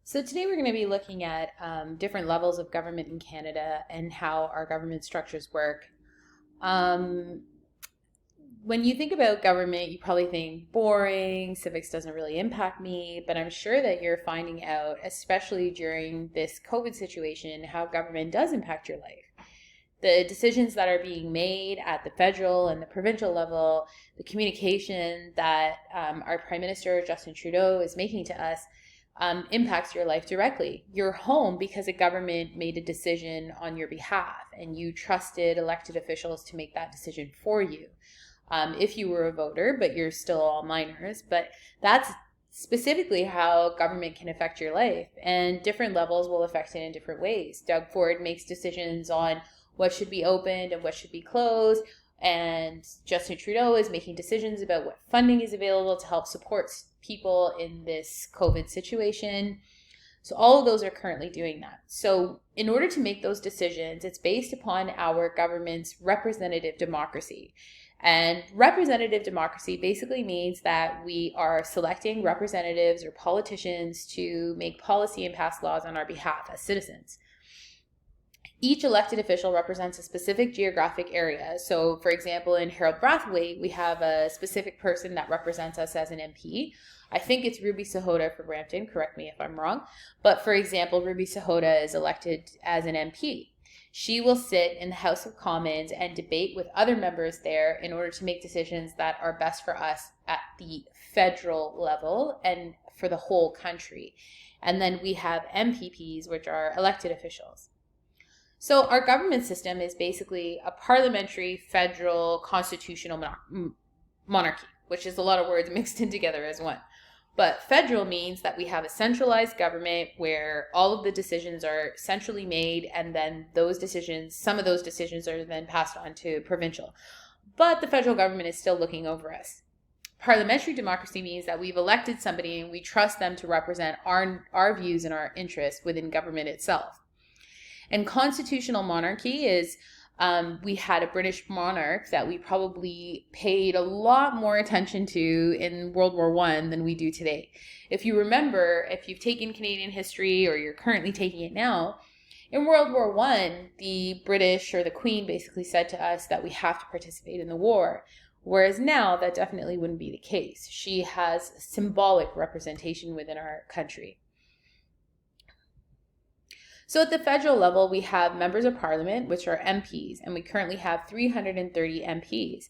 So today we're going to be looking at different levels of government in Canada and how our government structures work. Um, when you think about government, you probably think boring, civics doesn't really impact me, but I'm sure that you're finding out, especially during this COVID situation, how government does impact your life. The decisions that are being made at the federal and the provincial level, the communication that our Prime Minister, Justin Trudeau, is making to us impacts your life directly. You're home because a government made a decision on your behalf and you trusted elected officials to make that decision for you. If you were a voter, but you're still all minors. But that's specifically how government can affect your life, and different levels will affect it in different ways. Doug Ford makes decisions on what should be opened and what should be closed, and Justin Trudeau is making decisions about what funding is available to help support people in this COVID situation. So all of those are currently doing that. So in order to make those decisions, it's based upon our government's representative democracy. And representative democracy basically means that we are selecting representatives or politicians to make policy and pass laws on our behalf as citizens. Each elected official represents a specific geographic area. So, for example, in Harold Brathwaite, we have a specific person that represents us as an MP. I think it's Ruby Sahota for Brampton, correct me if I'm wrong. But for example, Ruby Sahota is elected as an MP. She will sit in the House of Commons and debate with other members there in order to make decisions that are best for us at the federal level and for the whole country. And then we have MPPs, which are elected officials. So our government system is basically a parliamentary, federal, constitutional monarchy, which is a lot of words mixed in together as one. But federal means that we have a centralized government where all of the decisions are centrally made, and then some of those decisions are then passed on to provincial. But the federal government is still looking over us. Parliamentary democracy means that we've elected somebody and we trust them to represent our views and our interests within government itself. And constitutional monarchy is we had a British monarch that we probably paid a lot more attention to in World War I than we do today. If you remember, if you've taken Canadian history or you're currently taking it now, in World War I, the British or the Queen basically said to us that we have to participate in the war. Whereas now, that definitely wouldn't be the case. She has symbolic representation within our country. So at the federal level, we have members of parliament, which are MPs, and we currently have 330 MPs.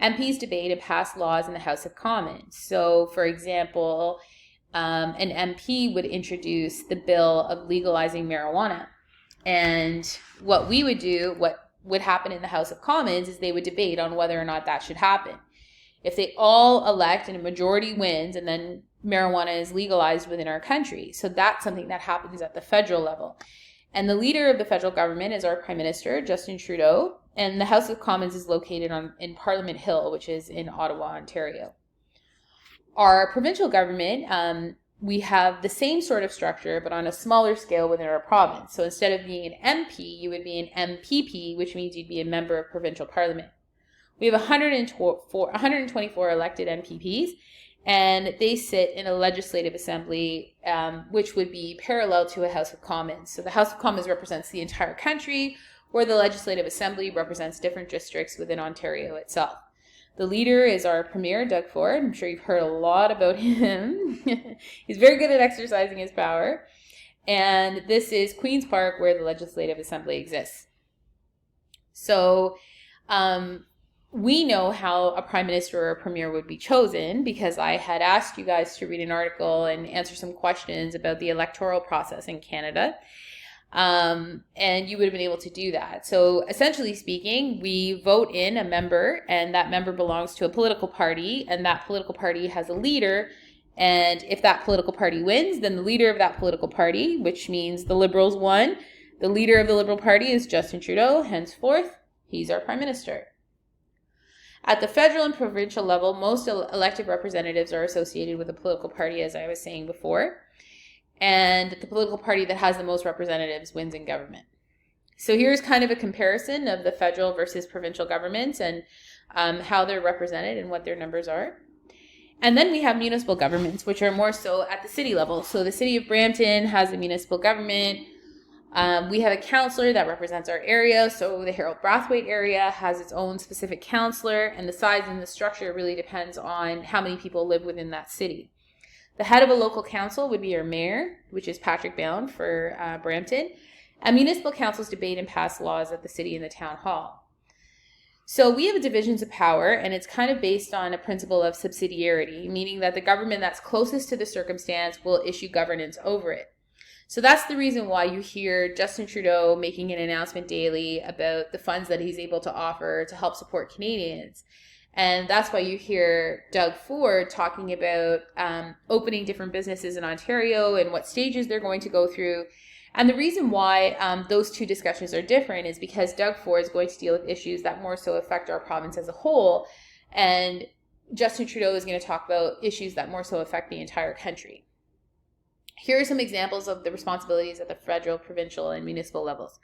MPs debate and pass laws in the House of Commons. So, for example, an MP would introduce the bill of legalizing marijuana. And what would happen in the House of Commons is they would debate on whether or not that should happen. If they all elect and a majority wins, and then marijuana is legalized within our country. So that's something that happens at the federal level. And the leader of the federal government is our Prime Minister, Justin Trudeau, and the House of Commons is located in Parliament Hill, which is in Ottawa, Ontario. Our provincial government, we have the same sort of structure, but on a smaller scale within our province. So instead of being an MP, you would be an MPP, which means you'd be a member of provincial parliament. We have 124 elected MPPs, and they sit in a legislative assembly, which would be parallel to a House of Commons. So the House of Commons represents the entire country, where the legislative assembly represents different districts within Ontario itself. The leader is our Premier, Doug Ford. I'm sure you've heard a lot about him. He's very good at exercising his power. And this is Queen's Park, where the legislative assembly exists. So, we know how a prime minister or a premier would be chosen because I had asked you guys to read an article and answer some questions about the electoral process in Canada. And you would have been able to do that. So essentially speaking, we vote in a member, and that member belongs to a political party, and that political party has a leader. And if that political party wins, then the leader of that political party, which means the Liberals won, the leader of the Liberal Party is Justin Trudeau. Henceforth, he's our prime minister. At the federal and provincial level, most elected representatives are associated with a political party, as I was saying before. And the political party that has the most representatives wins in government. So here's kind of a comparison of the federal versus provincial governments and how they're represented and what their numbers are. And then we have municipal governments, which are more so at the city level. So the city of Brampton has a municipal government. We have a councillor that represents our area. So the Harold Brathwaite area has its own specific councillor, and the size and the structure really depends on how many people live within that city. The head of a local council would be our mayor, which is Patrick Bound for Brampton. And municipal councils debate and pass laws at the city and the town hall. So we have divisions of power, and it's kind of based on a principle of subsidiarity, meaning that the government that's closest to the circumstance will issue governance over it. So that's the reason why you hear Justin Trudeau making an announcement daily about the funds that he's able to offer to help support Canadians. And that's why you hear Doug Ford talking about opening different businesses in Ontario and what stages they're going to go through. And the reason why those two discussions are different is because Doug Ford is going to deal with issues that more so affect our province as a whole. And Justin Trudeau is going to talk about issues that more so affect the entire country. Here are some examples of the responsibilities at the federal, provincial, and municipal levels.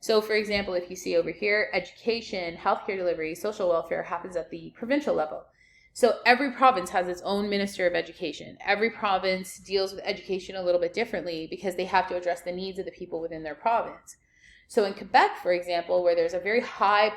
So, for example, if you see over here, education, healthcare delivery, social welfare happens at the provincial level. So every province has its own minister of education. Every province deals with education a little bit differently because they have to address the needs of the people within their province. So in Quebec, for example, where there's a very high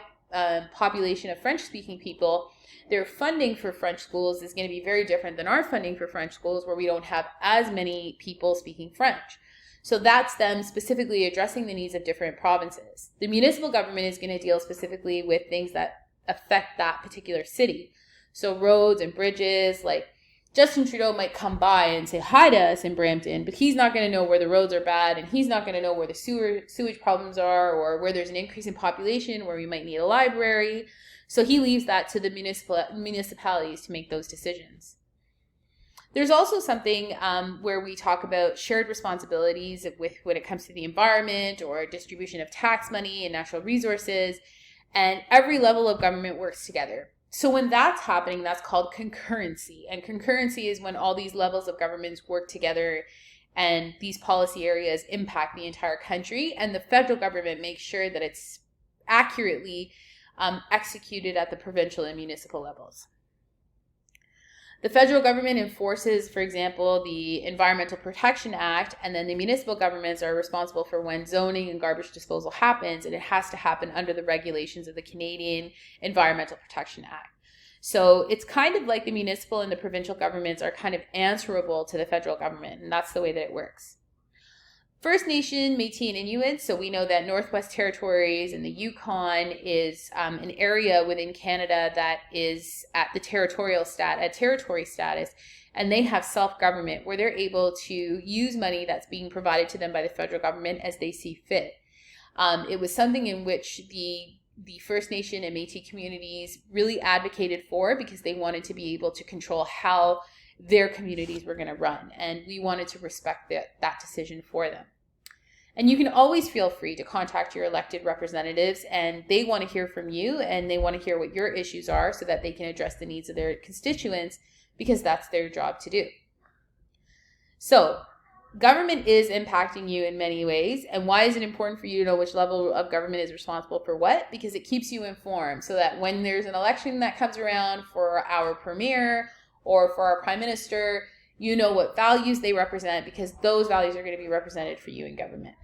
population of French-speaking people, their funding for French schools is going to be very different than our funding for French schools, where we don't have as many people speaking French. So that's them specifically addressing the needs of different provinces. The municipal government is going to deal specifically with things that affect that particular city. So roads and bridges, like Justin Trudeau might come by and say hi to us in Brampton, but he's not going to know where the roads are bad, and he's not going to know where the sewage problems are, or where there's an increase in population, where we might need a library. So he leaves that to the municipalities to make those decisions. There's also something where we talk about shared responsibilities when it comes to the environment or distribution of tax money and natural resources, and every level of government works together. So when that's happening, that's called concurrency. And concurrency is when all these levels of governments work together and these policy areas impact the entire country. And the federal government makes sure that it's accurately executed at the provincial and municipal levels. The federal government enforces, for example, the Environmental Protection Act, and then the municipal governments are responsible for when zoning and garbage disposal happens, and it has to happen under the regulations of the Canadian Environmental Protection Act. So it's kind of like the municipal and the provincial governments are kind of answerable to the federal government, and that's the way that it works. First Nation, Métis, and Inuit. So we know that Northwest Territories and the Yukon is an area within Canada that is at the territory status, and they have self-government where they're able to use money that's being provided to them by the federal government as they see fit. It was something in which the First Nation and Métis communities really advocated for because they wanted to be able to control how their communities were going to run, and we wanted to respect that decision for them. And you can always feel free to contact your elected representatives, and they want to hear from you, and they want to hear what your issues are so that they can address the needs of their constituents, because that's their job to do. So government is impacting you in many ways. And why is it important for you to know which level of government is responsible for what? Because it keeps you informed so that when there's an election that comes around for our premier or for our prime minister, you know what values they represent, because those values are going to be represented for you in government.